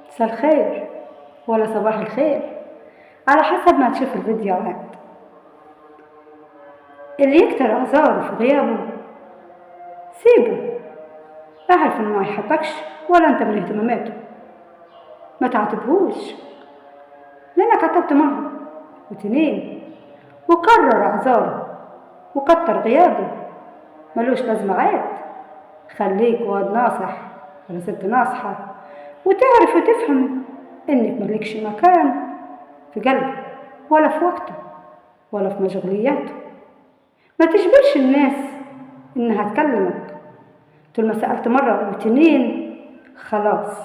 مساء الخير ولا صباح الخير، على حسب ما تشوف الفيديوهات. اللي يكتر اعذاره في غيابه سيبه، اعرف انه ما يحبكش ولا انت من اهتماماته. ما تعاتبهوش لانك عاتبت مرة واتنين وكرر اعذاره وكتر غيابه، ملوش لازمة عاد. خليك واد ناصح ولا ست ناصحة وتعرف وتفهم انك ملكش مكان في قلبه ولا في وقته ولا في مشغولياته. ما تجبرش الناس انها تكلمك. طول ما سألت مرة واتنين خلاص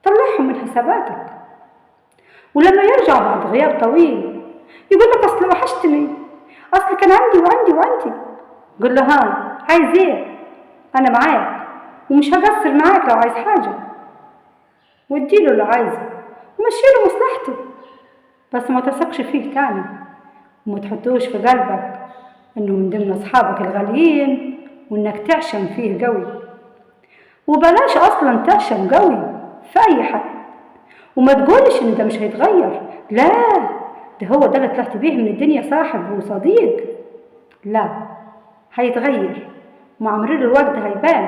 طلعهم من حساباتك. ولما يرجع بعد غياب طويل يقول لك اصل وحشتني، اصل كان عندي وعندي وعندي. قل له ها عايز ايه؟ انا معاك ومش هقصر معاك لو عايز حاجة، واديله اللي عايزه ومشيله مصلحته. بس ما تثقش فيه تاني وما تحطوش في قلبك انه من ضمن اصحابك الغاليين وانك تعشم فيه قوي. وبلاش اصلا تعشم قوي في اي حد، وما تقولش ان ده مش هيتغير. لا، ده هو ده اللي طلعت بيه من الدنيا صاحب وصديق. لا، هيتغير ومع مرور الوقت هيبان.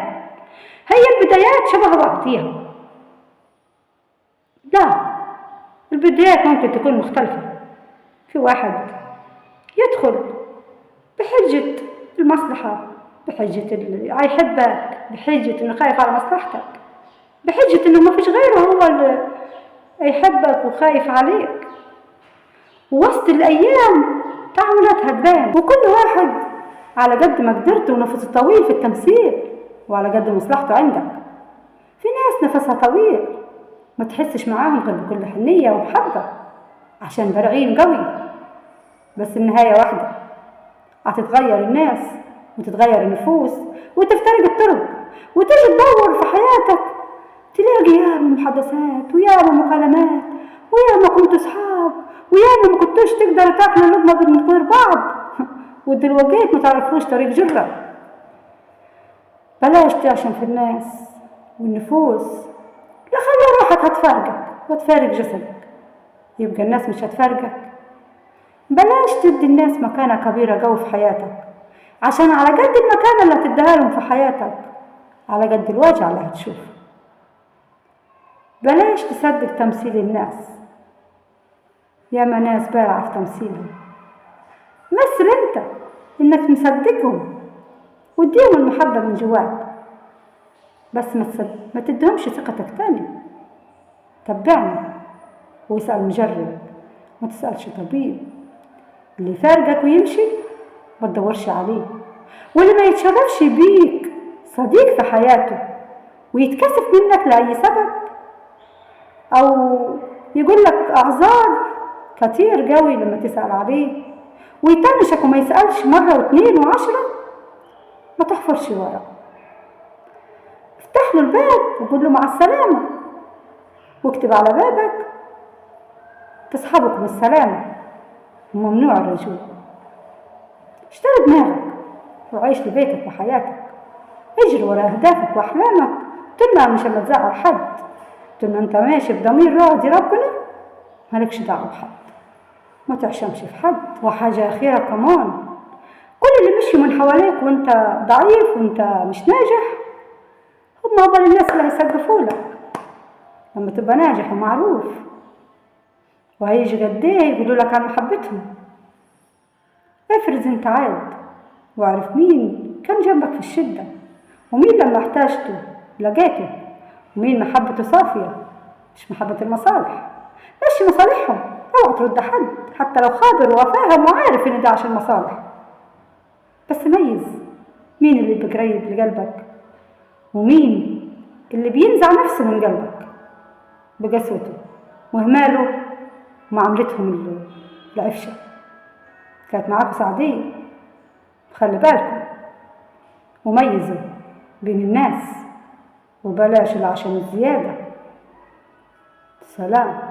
هي البدايات شبه بعضيها. لا، البدايات ممكن تكون مختلفة. في واحد يدخل بحجة المصلحة، بحجة يحبك، بحجة انه خايف على مصلحتك، بحجة انه ما فيش غيره هو اللي يحبك وخايف عليك. ووسط الايام تعاملاتها تبان، وكل واحد على قد ما قدرته ونفسه طويل في التمثيل وعلى قد مصلحته عندك. في ناس نفسها طويل ما تحسش معاهم غير بكل حنية ومحبة عشان بارعين قوي. بس النهاية واحدة، هتتغير الناس وتتغير النفوس وتفترق الطرق وتيجي تدور في حياتك تلاقي ياما محادثات وياما مكالمات وياما كنتوا صحاب وياما ما كنتوش تقدروا تاكلوا لقمة من غير بعض ودلوقتي ما تعرفوش طريق جرة. بلاش تعشم في الناس والنفوس، لا خلي روحك هتفارقك وتفارق جسدك، يبقى الناس مش هتفارقك. بلاش تدي الناس مكانة كبيرة قوي في حياتك، عشان على قد المكانة اللي هتديها لهم في حياتك على قد الوجع اللي هتشوفه. بلاش تصدق تمثيل الناس، ياما ناس بارعة في تمثيلهم. مثل انت انك مصدقهم واديهم المحبة من جواك، بس ما تديهمش ثقتك تاني. تبعني واسأل مجرب، ما تسألش طبيب. اللي يفارقك ويمشي ما تدورش عليه، واللي ما يتشرفش بيك صديق في حياته ويتكسف منك لأي سبب أو يقول لك أعذار كتير قوي لما تسأل عليه ويطنشك وما يسألش مرة واثنين وعشرة، ما تحفرش ورا. افتح له الباب وقول له مع السلامة، واكتب على بابك تصحبكم السلامة وممنوع الرجوع. اشتري دماغك وعيش لبيتك وحياتك، اجري ورا اهدافك واحلامك طول ما مش هتزعل حد. طول ما انت ماشي بضمير راضي ربنا مالكش دعوه بحد، ما تعشمش في حد. وحاجه اخيره كمان، كل اللي مشي من حواليك وانت ضعيف وانت مش ناجح هم هبل الناس اللي هيسقفوا لك لما تبقى ناجح ومعروف، وهيجي قد ايه يقولوا لك عن محبتهم. افرز انت عاد واعرف مين كان جنبك في الشدة ومين لما احتاجته لقيته، ومين محبته صافية مش محبة المصالح. ماشي مصالحهم، اوعى ترد حد حتى لو خابر وفاهم وعارف ان ده عشان مصالح. بس ميز مين اللي بقريب لقلبك ومين اللي بينزع نفسه من قلبك بقسوته وهماله ومعاملتهم العفشة. كانت معاكم سعدية، خلي بالكم وميزوا بين الناس وبلاش العشم الزيادة. سلام.